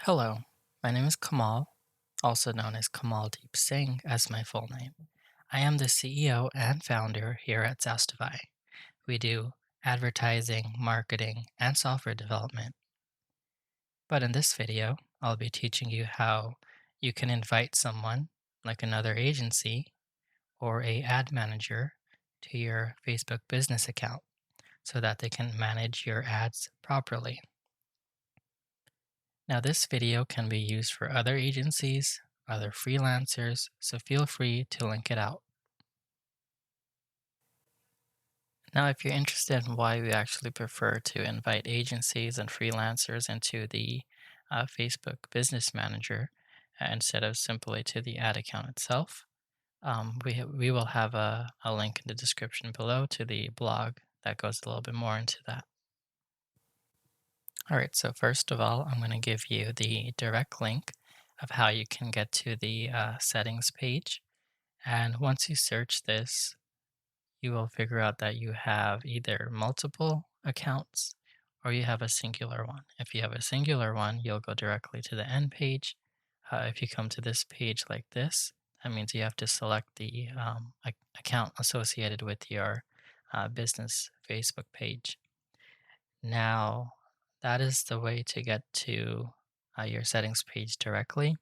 Hello, my name is Kamal, also known as Kamal Deep Singh as my full name. I am the CEO and founder here at Zhoustify. We do advertising, marketing, and software development. But in this video, I'll be teaching you how you can invite someone, like another agency or a ad manager, to your Facebook business account so that they can manage your ads properly. Now, this video can be used for other agencies, other freelancers, so feel free to link it out. Now, if you're interested in why we actually prefer to invite agencies and freelancers into the Facebook Business Manager instead of simply to the ad account itself, we will have a link in the description below to the blog that goes a little bit more into that. All right, so first of all, I'm going to give you the direct link of how you can get to the settings page. And once you search this, you will figure out that you have either multiple accounts or you have a singular one. If you have a singular one, you'll go directly to the end page. If you come to this page like this, that means you have to select the account associated with your business Facebook page. Now, that is the way to get to your settings page directly.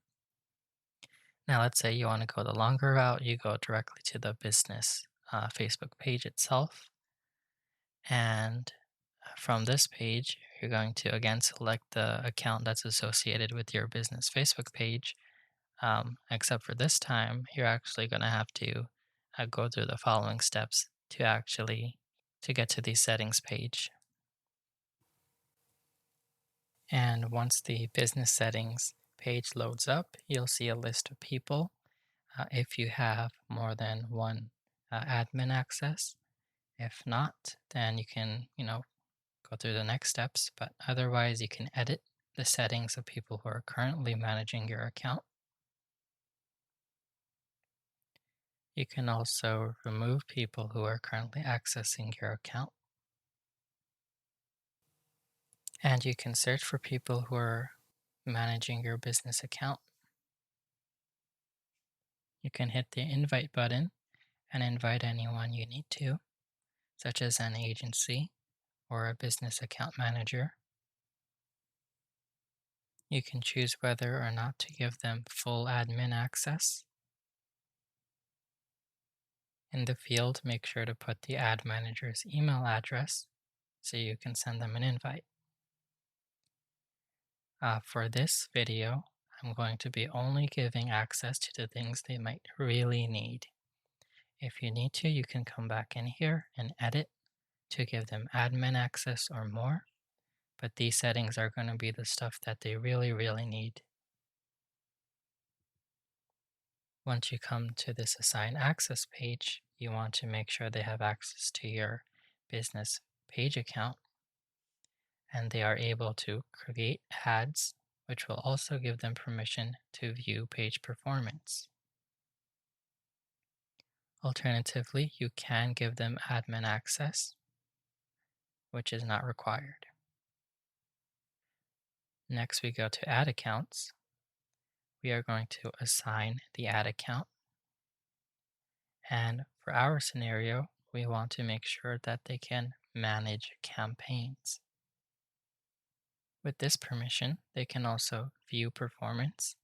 Now, let's say you want to go the longer route, you go directly to the business Facebook page itself. And from this page, you're going to again select the account that's associated with your business Facebook page. Except for this time, you're actually going to have to go through the following steps to get to the settings page. And once the business settings page loads up, you'll see a list of people. If you have more than one admin access, if not, then you can, go through the next steps. But otherwise, you can edit the settings of people who are currently managing your account. You can also remove people who are currently accessing your account. And you can search for people who are managing your business account. You can hit the invite button and invite anyone you need to, such as an agency or a business account manager. You can choose whether or not to give them full admin access. In the field, make sure to put the ad manager's email address so you can send them an invite. For this video, I'm going to be only giving access to the things they might really need. If you need to, you can come back in here and edit to give them admin access or more, but these settings are going to be the stuff that they really, really need. Once you come to this assign access page, you want to make sure they have access to your business page account and they are able to create ads, which will also give them permission to view page performance. Alternatively, you can give them admin access, which is not required. Next, we go to ad accounts. We are going to assign the ad account. And for our scenario, we want to make sure that they can manage campaigns. With this permission, they can also view performance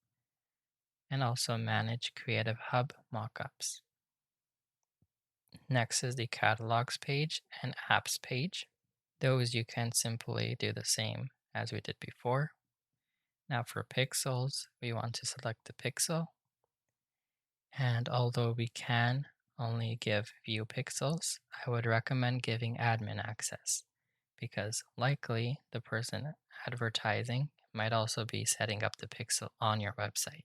and also manage Creative Hub mockups. Next is the catalogs page and apps page. Those you can simply do the same as we did before. Now for pixels, we want to select the pixel. And although we can only give view pixels, I would recommend giving admin access because likely the person advertising might also be setting up the pixel on your website.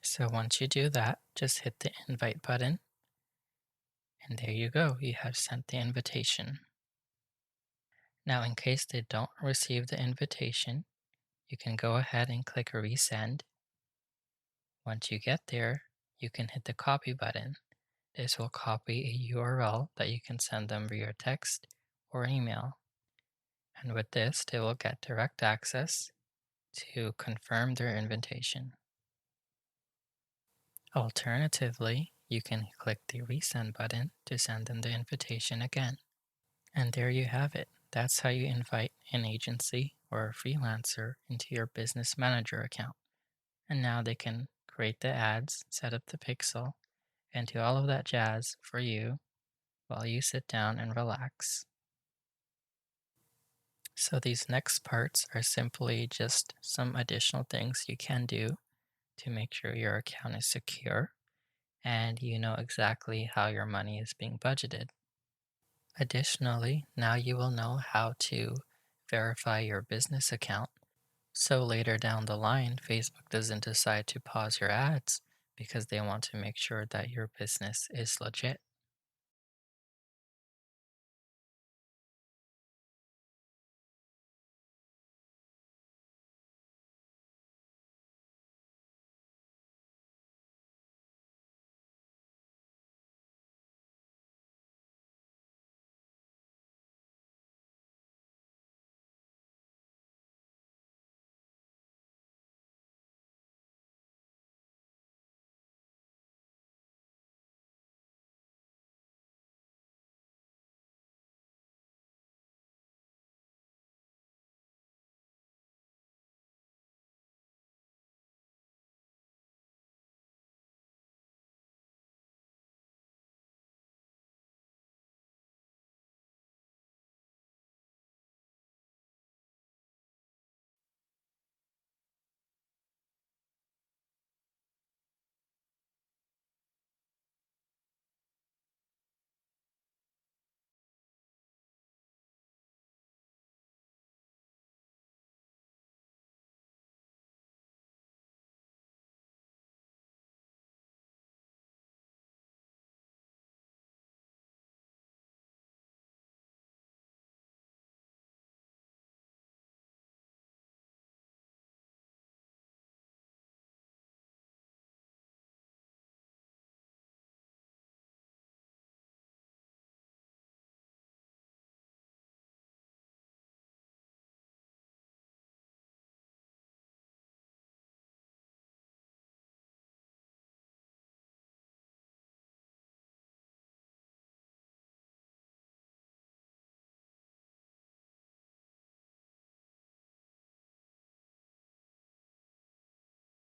So once you do that, just hit the invite button. And there you go, you have sent the invitation. Now in case they don't receive the invitation, you can go ahead and click resend. Once you get there, you can hit the copy button. This will copy a URL that you can send them via text or email. And with this, they will get direct access to confirm their invitation. Alternatively, you can click the resend button to send them the invitation again. And there you have it. That's how you invite an agency or a freelancer into your business manager account. And now they can create the ads, set up the pixel, and do all of that jazz for you while you sit down and relax. So these next parts are simply just some additional things you can do to make sure your account is secure and you know exactly how your money is being budgeted. Additionally, now you will know how to verify your business account. So later down the line, Facebook doesn't decide to pause your ads because they want to make sure that your business is legit.